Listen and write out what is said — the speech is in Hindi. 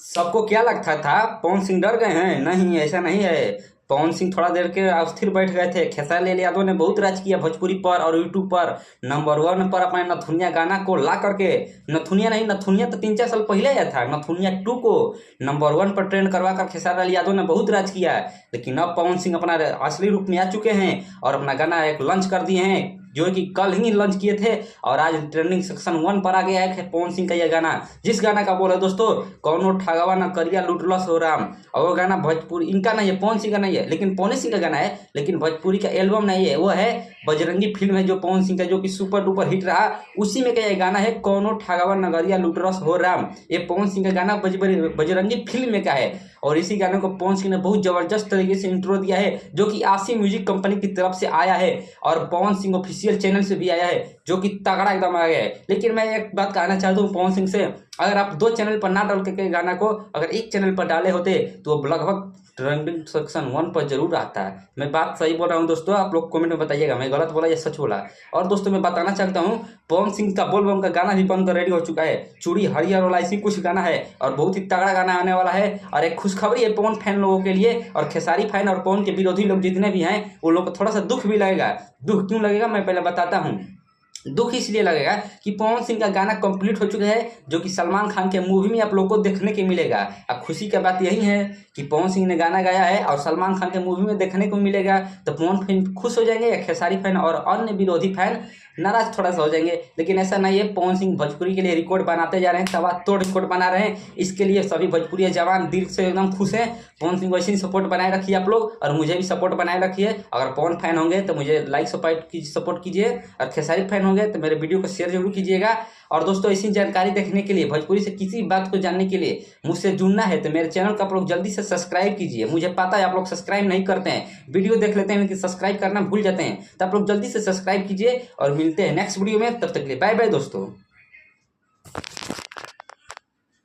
सबको क्या लगता था पवन सिंह डर गए हैं? नहीं, ऐसा नहीं है। पवन सिंह थोड़ा देर के अस्थिर बैठ गए थे। खेसारी लाल यादव ने बहुत राज किया भोजपुरी पर और यूट्यूब पर। नंबर 1 पर अपने नथुनिया गाना को ला करके, नथुनिया नहीं, नथुनिया तो 3-4 साल पहले आया था, नथुनिया 2 को नंबर 1 पर ट्रेंड करवा कर खेसारी लाल यादव ने बहुत राज किया है। लेकिन अब पवन सिंह अपना असली रूप में आ चुके हैं और अपना गाना एक लॉन्च कर दिए हैं, जो कि कल ही लॉन्च किए थे और आज ट्रेंडिंग सेक्शन 1 पर आ गया है पवन सिंह का यह गाना। जिस गाना का बोल है दोस्तों, कौनो ठगवा न करिया लुटलस हो राम। और वो गाना भोजपुरी इनका नहीं है, पवन सिंह का नहीं है, लेकिन पवन सिंह का गाना है, लेकिन भोजपुरी का एल्बम नहीं है। वो है बजरंगी फिल्म है जो पवन सिंह का, जो कि सुपर डुपर हिट रहा, उसी में का ये गाना है, कौनो ठगवा नगरिया लुटरस हो राम। ये पवन सिंह का गाना बजरंगी फिल्म में का है और इसी गाने को पवन सिंह ने बहुत जबरदस्त तरीके से इंट्रो दिया है, जो कि आशी म्यूजिक कंपनी की तरफ से आया है और पवन सिंह ऑफिशियल चैनल से भी आया है, जो कि तगड़ा एकदम आ गया है। लेकिन मैं एक बात कहना चाहता हूँ पवन सिंह से, अगर आप 2 चैनल पर ना डाल के गाना को अगर एक चैनल पर डाले होते तो वो लगभग ट्रेंडिंग सेक्शन 1 पर जरूर आता है। मैं बात सही बोल रहा हूँ दोस्तों? आप लोग कमेंट में बताइएगा मैं गलत बोला या सच बोला। और दोस्तों मैं बताना चाहता हूँ पवन सिंह का बोल बम का गाना भी बनकर रेडी हो चुका है। चूड़ी हरियर वाला इसी कुछ गाना है और बहुत ही तगड़ा गाना आने वाला है। और एक खुशखबरी है पवन फैन लोगों के लिए और खेसारी फैन और पवन के विरोधी लोग जितने भी हैं उन लोग को थोड़ा सा दुख भी लगेगा। दुख क्यों लगेगा मैं पहले बताता हूँ। दुख इसलिए लगेगा कि पवन सिंह का गाना कंप्लीट हो चुका है, जो कि सलमान खान के मूवी में आप लोग को देखने के मिलेगा। अब खुशी का बात यही है कि पवन सिंह ने गाना गाया है और सलमान खान के मूवी में देखने को मिलेगा, तो पवन फैन खुश हो जाएंगे या खेसारी फैन और अन्य विरोधी फैन नाराज थोड़ा सा हो जाएंगे। लेकिन ऐसा नहीं है, पवन सिंह भोजपुरी के लिए रिकॉर्ड बनाते जा रहे हैं, तबाह तोड़ रिकॉर्ड बना रहे हैं। इसके लिए सभी भोजपुरी जवान दिल से एकदम खुश हैं। पवन सिंह वैसे ही सपोर्ट बनाए रखिए आप लोग और मुझे भी सपोर्ट बनाए रखिए। अगर पवन फैन होंगे तो मुझे लाइक सपोर्ट कीजिए और खेसारी फैन होंगे तो मेरे वीडियो को शेयर जरूर कीजिएगा। और दोस्तों ऐसी जानकारी देखने के लिए, भोजपुरी से किसी बात को जानने के लिए मुझसे जुड़ना है तो मेरे चैनल को आप लोग जल्दी से सब्सक्राइब कीजिए। मुझे पता है आप लोग सब्सक्राइब नहीं करते हैं, वीडियो देख लेते हैं लेकिन सब्सक्राइब करना भूल जाते हैं, तो आप लोग जल्दी से सब्सक्राइब कीजिए और मिलते हैं नेक्स्ट वीडियो में। तब तक के लिए बाय बाय दोस्तों।